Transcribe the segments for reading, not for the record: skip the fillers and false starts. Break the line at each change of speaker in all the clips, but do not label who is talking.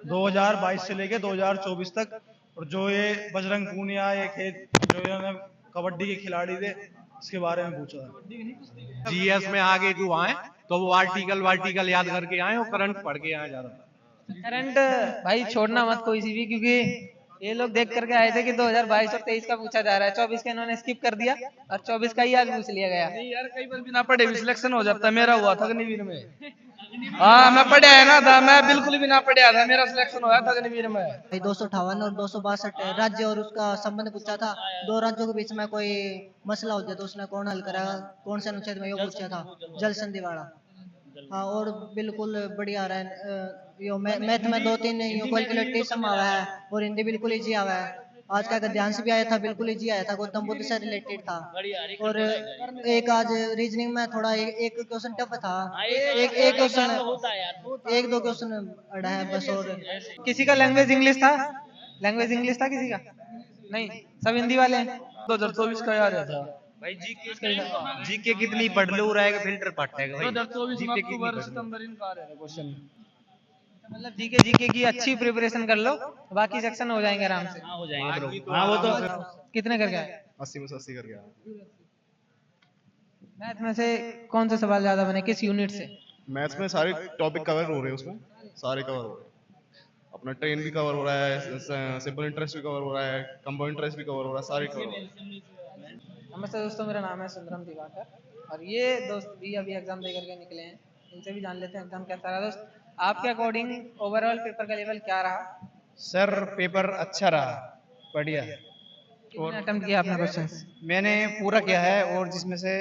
2022 से लेके 2024 तक। और जो ये बजरंग पूनिया, ये जो इन्होंने कबड्डी के खिलाड़ी थे, इसके बारे में पूछा था।
जीएस में आगे जो आए तो वो आर्टिकल वार्टिकल याद करके आए और करंट पढ़ के आए ज्यादा।
करंट भाई छोड़ना मत कोई सी भी, क्योंकि ये लोग देख करके आए थे कि 2022 और 23 का पूछा जा रहा है, 24 का इन्होंने स्किप कर दिया और 24 का ही आज पूछ लिया गया।
नहीं यार, कई बार बिना पढ़े भी सिलेक्शन हो जाता है। मेरा हुआ था अग्निवीर में। हाँ, मैं पढ़े है ना था, मैं बिल्कुल भी ना पढ़ा था, मेरा सिलेक्शन हुआ था अग्निवीर में।
258 और 262 राज्य और उसका संबंध पूछा था। दो राज्यों के बीच में कोई मसला हो जाए तो उसने कौन हल करेगा, कौन से अनुच्छेद में, ये पूछा था, जल संधि वाला। हाँ, और बिल्कुल बढ़िया रहा है। यो मैथ में 2-3 कैलकुलेटिव सम आवा है और हिंदी बिल्कुल इजी आवा है। आज का गद्यांश भी आया था, बिल्कुल इजी आया था, गौतम बुद्ध से रिलेटेड था। और एक आज रीजनिंग में थोड़ा एक क्वेश्चन टफ था, एक क्वेश्चन, एक दो क्वेश्चन अड़ा है बस। और
किसी का लैंग्वेज इंग्लिश था? लैंग्वेज इंग्लिश था किसी का? नहीं, सब हिंदी वाले हैं।
2024 का याद था
भाई जीके कितनी पढ़ लो रहेगा, फिल्टर पटेगा भाई।
2024 में
जीके
अक्टूबर सितंबर इनका आ रहा है क्वेश्चन।
मतलब जीके की अच्छी प्रिपरेशन कर लो, बाकी सेक्शन हो जाएंगे आराम से।
हो जाएंगे ब्रो।
हाँ, वो तो कितने करके आए?
80 में से 80 कर गया।
मैथ में से कौन से सवाल ज्यादा बने, किस यूनिट से?
मैथ्स में सारे टॉपिक कवर हो रहे हैं, उसमें सारे कवर हो रहे हैं। अपना ट्रेन भी कवर हो रहा है, सिंपल इंटरेस्ट भी कवर हो रहा है, कंपाउंड इंटरेस्ट भी कवर हो रहा है, सारे कवर हो रहे हैं।
नमस्ते दोस्तों, मेरा नाम है सुंदरम दिवाकर और ये दोस्त भी अभी एग्जाम दे करके निकले हैं। इनसे भी जान लेते हैं एग्जाम कैसा रहा। दोस्त, आपके अकॉर्डिंग ओवरऑल पेपर का लेवल क्या रहा?
सर पेपर अच्छा रहा, बढ़िया।
कितने अटेम्प्ट किया आपने क्वेश्चंस?
मैंने पूरा किया है और जिसमें से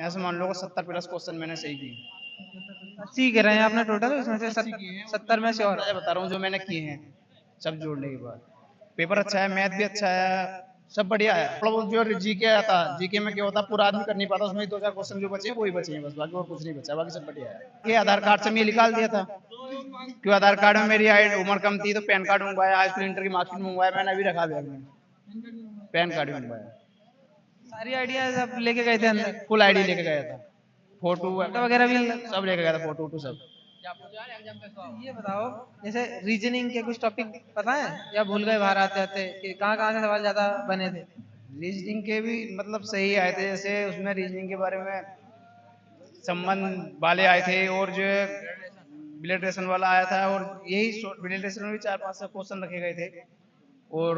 ऐसे मान लो 70 प्लस क्वेश्चन मैंने सही किए।
80 कर रहे हैं आपने टोटल, उसमें से 70 में से। और
मैं बता रहा हूँ जो मैंने किए हैं सब जोड़ने के बाद। पेपर अच्छा है, मैथ भी अच्छा है, सब बढ़िया है। मतलब जो जीके आया था, जीके में क्या होता पूरा आदमी कर नहीं पाता, उसमें 2-4 क्वेश्चन जो बचे वही बचे हैं बस, बाकी और कुछ नहीं बचा, बाकी सब बढ़िया है। ये आधार कार्ड से मैं निकाल दिया था क्योंकि आधार कार्ड में मेरी उम्र कम थी, तो पैन कार्ड मंगवाया, आज प्रिंटर की मार्कशीट मंगवाया, मैंने अभी रखा बैग में, पैन कार्ड मंगवाया।
सारी आइडियाज आप लेके गए थे अंदर?
फुल आईडी लेके गया था, फोटो
वगैरह भी
सब लेके गया था, फोटो वोटो सब।
ये बताओ, जैसे रीजनिंग के कुछ टॉपिक पता है या भूल गए बाहर आते आते कि कहाँ से सवाल ज्यादा बने थे?
रीजनिंग के भी मतलब सही आए थे, जैसे उसमें रीजनिंग के बारे में संबंध वाले आए थे और जो ब्लड रेशन वाला आया था, और यही ब्लड रेशन में भी 4-5 क्वेश्चन रखे गए थे। और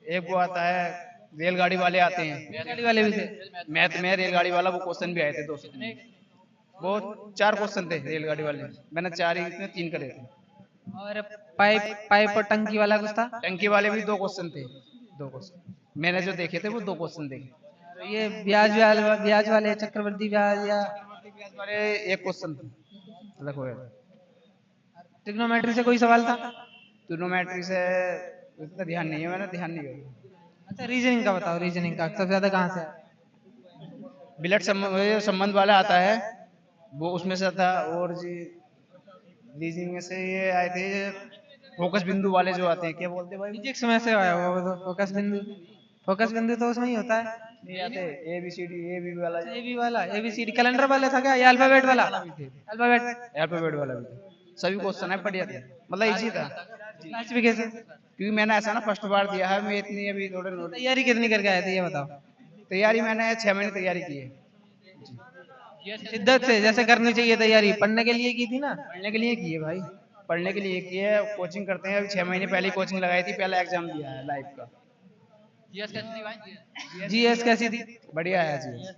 एक वो आता है रेलगाड़ी वाले आते हैं,
रेलगाड़ी वाले भी थे?
मैथ में रेलगाड़ी वाला वो क्वेश्चन भी आए थे 2 वो 4 क्वेश्चन थे रेलगाड़ी वाले, मैंने 4 ही में 3 करे थे।
और पाइप और टंकी वाला कुछ था?
टंकी वाले भी 2 क्वेश्चन थे, 2 क्वेश्चन मैंने जो देखे थे वो 2 क्वेश्चन देखे।
ये ब्याज वाले चक्रवर्ती ब्याज या
ब्याज वाले 1 क्वेश्चन रखो है।
ट्रिग्नोमेट्री से कोई सवाल था?
ट्रिग्नोमेट्री से इतना ध्यान नहीं है, मैंने ध्यान नहीं किया।
अच्छा, रीजनिंग का बताओ, रीजनिंग का सबसे ज्यादा कहाँ से?
ब्लड संबंध वाला आता है वो उसमें से था। और जी रीजनिंग में से ये आए थे फोकस बिंदु वाले जो आते हैं, क्या बोलते हैं भाई?
फिजिक्स में से आया वो तो फोकस बिंदु। फोकस बिंदु तो उसमें ही होता है।
नहीं आते ABCD AB वाला,
एबी वाला, ABCD कैलेंडर वाले था क्या, या अल्फाबेट वाला?
अल्फाबेट वाला भी था। सभी क्वेश्चन है बढ़िया थे, मतलब इजी था।
क्लासिफिकेशन?
क्योंकि मैंने ऐसा ना फर्स्ट बार दिया है, मैं इतनी अभी थोड़े
तैयारी कितनी करके आए थे ये बताओ?
तैयारी मैंने 6 महीने तैयारी की है
शिद्दत से, जैसे करनी चाहिए तैयारी। पढ़ने के लिए की थी ना?
पढ़ने के लिए की है भाई, पढ़ने के लिए की है। कोचिंग करते हैं, अभी 6 महीने पहले कोचिंग लगाई थी, पहला एग्जाम दिया है लाइव का।
जीएस कैसी थी?
बढ़िया है जीएस।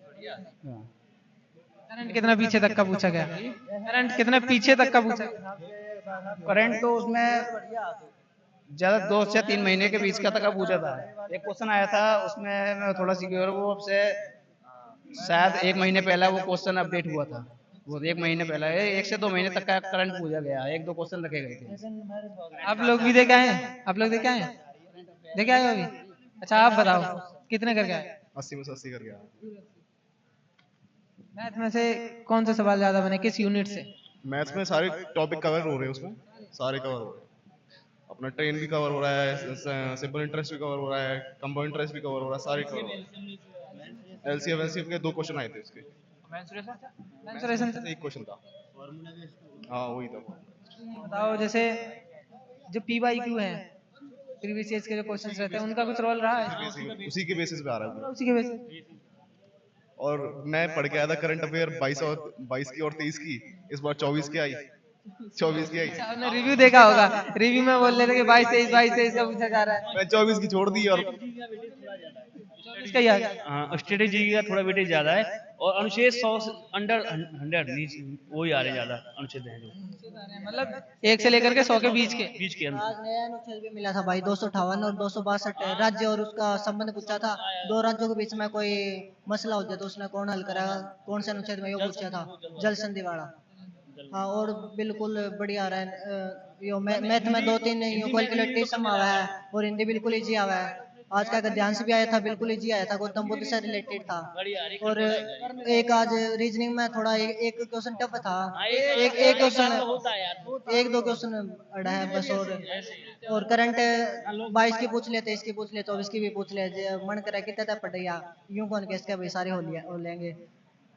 करंट कितना पीछे तक का पूछा गया? करंट कितना पीछे तक का पूछा गया?
करंट तो उसमें ज्यादा 2 से 3 महीने के बीच का तक पूछा था। एक क्वेश्चन आया था उसमें मैं थोड़ा सिक्योर, वो अब से शायद 1 महीने पहला वो क्वेश्चन अपडेट हुआ था, वो 1 महीने पहला है, 1 से 2 महीने तक का करंट पूछा गया, 1-2 क्वेश्चन रखे गए थे।
आप लोग भी देखे आए हैं? आप लोग देखे आए हैं? देखे आए हो अभी? अच्छा, आप बताओ कितने करके आए?
80 में से 80 कर गया।
मैथ में से कौन से सवाल ज्यादा बने, किस यूनिट से?
मैथ्स में सारे टॉपिक कवर हो रहे हैं, उसमें सारे कवर हो रहे हैं। अपना ट्रेन भी कवर हो रहा है, सिंपल इंटरेस्ट भी कवर हो रहा है, कंपाउंड इंटरेस्ट भी कवर हो रहा है, सारे कवर हो रहे हैं। LCM के 2 क्वेश्चन आए थे उसके।
मेंसुरेशन से
एक क्वेश्चन था, हाँ वही था।
बताओ, जैसे जो PYQ है, प्रीवियस ईयर्स के जो क्वेश्चंस रहते हैं, उनका कुछ रोल रहा है?
उसी के बेसिस पे आ रहा है।
उसी के बेसिस।
और मैं पढ़ के आया था करंट अफेयर 22 की और 23 की, इस बार 24 की आई, 24 की आई।
आपने रिव्यू देखा होगा, रिव्यू में बोल रहे थे कि 22-23 का पूछा जा रहा है।
मैं 24 की छोड़ दी और
24 का ही आ गया।
स्ट्रेटेजी का थोड़ा वेटेज ज्यादा है और अनुच्छेद 100 अंडर 100 वो ही आ रहे ज्यादा अनुच्छेद हैं जो
मतलब 1 से लेकर के 100 के बीच के
अंदर।
आज नया अनुच्छेद भी मिला था भाई, 258 और 262 राज्य और उसका संबंध पूछा था। दो राज्यों के बीच में कोई मसला हो जाए तो उसने कौन हल करेगा, कौन से अनुच्छेद में, ये पूछा था, जल संधि वाला। हाँ, और बिल्कुल बढ़िया आ रहा है। यो मैथ में 2-3 कैलकुलेटिव सम आवा है और हिंदी बिल्कुल इजी आवा है। आज का गद्यांश भी आया था, बिल्कुल इजी आया था, गौतम बुद्ध से रिलेटेड था। और एक आज रीजनिंग में थोड़ा एक क्वेश्चन टफ था, एक क्वेश्चन, 1-2 क्वेश्चन अड़ा है बस। और करंट 22 की पूछ ले, 23 की पूछ ले, 24 की भी पूछ ले, मन करे कितने तक पढ़ या यूं कौन के इसके भाई सारे हो लेंगे।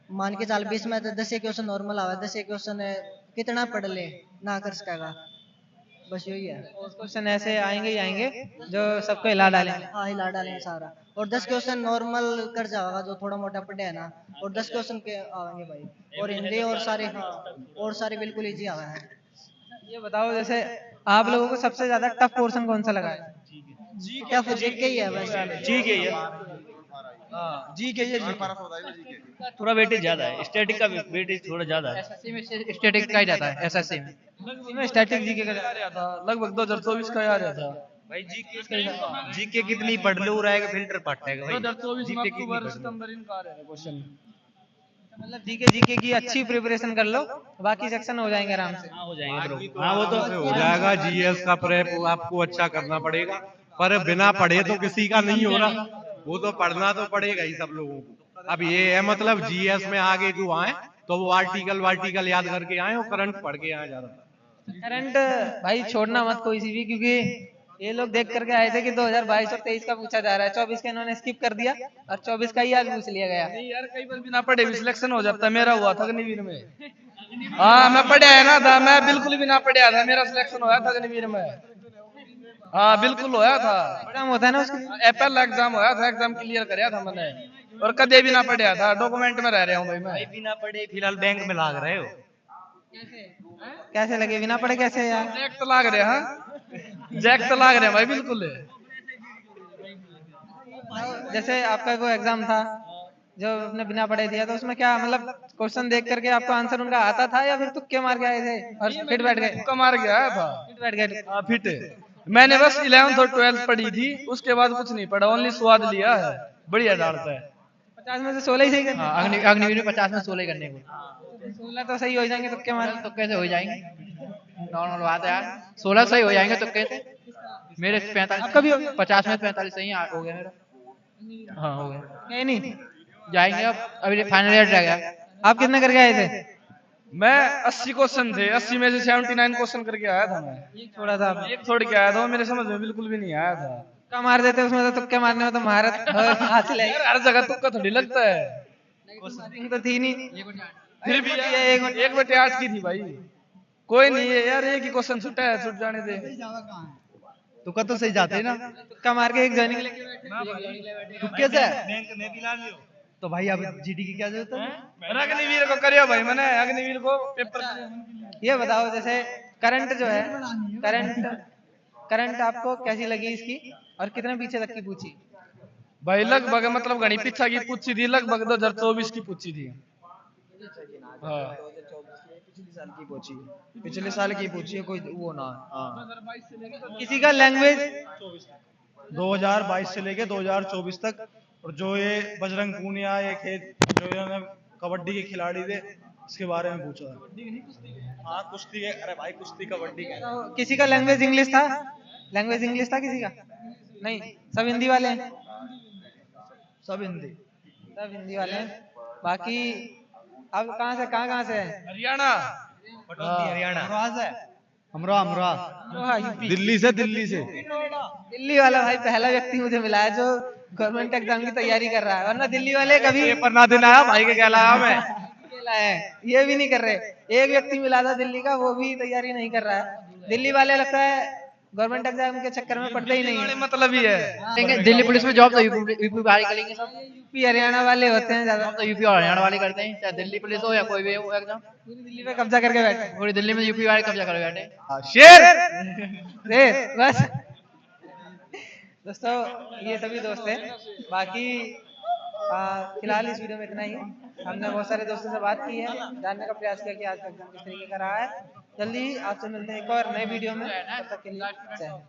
मान के चाल 20 में तो 10 क्वेश्चन नॉर्मल आवा, 10 क्वेश्चन कितना पढ़ ले ना कर सकेगा, बस यही है।
क्वेश्चन ऐसे आएंगे ही आएंगे जो सबको हिला डालेंगे।
हाँ, हिला डालेंगे सारा। और 10 क्वेश्चन नॉर्मल कर जाएगा जो थोड़ा मोटा पढ़े है ना, और 10 क्वेश्चन के आएंगे भाई। और हिंदी और सारे, हाँ, और सारे बिल्कुल इजी आवे हैं।
ये बताओ, जैसे आप लोगों को सबसे ज्यादा टफ पोर्शन कौन सा लगा है?
टफ जीके ही है बस।
जी के ये
जी के ये
थोड़ा वेटेज ज्यादा है, स्टैटिक का वेटेज थोड़ा ज्यादा है।
एसएससी में स्टैटिक का ही रहता है, एसएससी में
इसमें स्टैटिक जीके का
आ रहा था लगभग 2024 का आ रहा था
भाई जीके कितनी पढ़ लो रहेगा, फिल्टर पटेगा भाई।
2024 में
जीके
अक्टूबर सितंबर इनका आ रहा है क्वेश्चन।
मतलब जीके की अच्छी प्रिपरेशन कर लो, बाकी सेक्शन हो जाएंगे आराम से।
हो जाएंगे ब्रो। हाँ वो तो
हो जाएगा। जीएस का प्रेप आपको अच्छा करना पड़ेगा, पर बिना पढ़े तो किसी का नहीं हो रहा, वो तो पढ़ना तो पड़ेगा ही सब लोगों को। अब ये है मतलब जीएस में आगे जो आए तो वो आर्टिकल याद करके आए और करंट पढ़ के आए ज्यादा।
करंट भाई छोड़ना मत कोई सी भी, क्योंकि ये लोग देख करके आए थे कि 2022 और 23 का पूछा जा रहा है, 24 का इन्होंने स्किप कर दिया और 24 का ही आज पूछ लिया गया।
नहीं यार, कई बार बिना पढ़े भी सिलेक्शन हो जाता है। मेरा हुआ था अग्निवीर में। हाँ, मैं पढ़ा है ना था, मैं बिल्कुल भी ना पढ़ा था, मेरा सिलेक्शन होया था अग्निवीर में। हाँ बिल्कुल होया था।
एग्जाम होता है ना उसके,
पहला एग्जाम होया था, एग्जाम क्लियर कराया था मैंने, और कदे भी ना पढ़ा था, डॉक्यूमेंट में रह रहा हूँ भाई मैं।
बिना पढ़े फिलहाल बैंक में लाग रहे हो।
कैसे लगे बिना पढ़े कैसे यार?
जैक तो लाग रहे हैं, जैक तो लाग रहे हैं भाई बिल्कुल।
जैसे आपका वो एग्जाम था जो आपने बिना पढ़े दिया, तो उसमें क्या मतलब क्वेश्चन देख करके आपको आंसर उनका आता था या फिर तुक्के मार के आए थे और फिट बैठ गए?
तुक्का मार के आया था।
फिट बैठ गए?
हाँ फिट। मैंने बस 11th और 12th पढ़ी थी, उसके बाद कुछ नहीं पढ़ा, ओनली स्वाद लिया है। बढ़िया डालता है।
50 में से 16 ही सही करने?
हाँ, अग्निवीर में 50 में 16 करने को।
16 तो सही हो जाएंगे तुक्के मार?
तुक्के से हो जाएंगे, नॉर्मल बात है यार। 16 सही हो जाएंगे तुक्के से। मेरे 45,
आपका भी हो गया?
50 में 45 सही हो गया मेरा। हाँ हो गया।
नहीं नहीं,
जाएंगे अब, अभी फाइनल ईयर रह गया।
आप कितने करके आए थे?
मैं 80 क्वेश्चन थे, 80 में से 79 क्वेश्चन करके आया था मैं।
एक छोड़ा था आपने?
एक छोड़ के आया था, वो मेरे समझ में बिल्कुल भी नहीं आया था।
तुक्का मार देते उसमें, तो तुक्के मारने में तो महारत हासिल है।
यार हर जगह तुक्का थोड़ी लगता है।
मार्किंग तो थी नहीं,
फिर भी यार, 1/8 की थी भाई। कोई नहीं है यार, एक ही क्वेश्चन छूटा है, छूट जाने दे।
तुक्का तो सही जाते ना,
तुक्का मार के एक ज्वाइनिंग लेके बैठे।
तुक्के से बैंक में भी ला लियो तो भाई अब जीडी की क्या जरूरत है?
अग्निवीर को करियो भाई, मैंने अग्निवीर को पेपर।
ये बताओ, जैसे करंट जो है, करंट आपको कैसी लगी इसकी, और कितने पीछे तक की पूछी?
भाई लगभग मतलब घनी पीछा की पूछी थी, लगभग 2024 की पूछी थी। हाँ
पिछले साल की पूछी है, कोई वो ना।
किसी का लैंग्वेज
2022 से लेके 2024 तक, और जो ये बजरंग पूनिया, ये जो इन्होंने कबड्डी के खिलाड़ी थे, इसके बारे में पूछा था। हाँ कुश्ती के, अरे भाई कुश्ती कबड्डी के।
किसी का लैंग्वेज इंग्लिश था? लैंग्वेज इंग्लिश था किसी का? नहीं, सब हिंदी वाले हैं।
सब हिंदी,
सब हिंदी वाले हैं। बाकी आप कहाँ से हैं?
हरियाणा।
हरियाणा।
अमरोहा, यूपी।
दिल्ली से
दिल्ली वाला भाई पहला व्यक्ति मुझे मिला है जो गवर्नमेंट एग्जाम की तैयारी कर रहा है, वरना दिल्ली वाले कभी
पेपर ना देना आया भाई के कहलाया मैं।
अकेला है, ये भी नहीं कर रहे। एक व्यक्ति मिला था दिल्ली का, वो भी तैयारी नहीं कर रहा है। दिल्ली वाले लगता है गवर्नमेंट एग्जाम के चक्कर में पढ़ते ही नहीं है।
मतलब ही है।
दिल्ली पुलिस में जॉब तो यूपी बिहार करेंगे सब।
यूपी हरियाणा वाले होते हैं ज्यादा।
तो यूपी और हरियाणा वाले करते हैं, चाहे दिल्ली पुलिस हो या कोई भी हो एग्जाम।
पूरी दिल्ली पे कब्जा करके बैठे हैं।
पूरी दिल्ली में यूपी वाले कब्जा कर बैठे।
शेर बस। दोस्तों ये सभी दोस्त हैं, बाकी फिलहाल इस वीडियो में इतना ही। हमने बहुत सारे दोस्तों से बात की है, जानने का प्रयास किया कि आज का एग्जाम किस तरीके का रहा है। जल्दी आपसे मिलते हैं एक और नए वीडियो में, तब तक के लिए जय हिंद।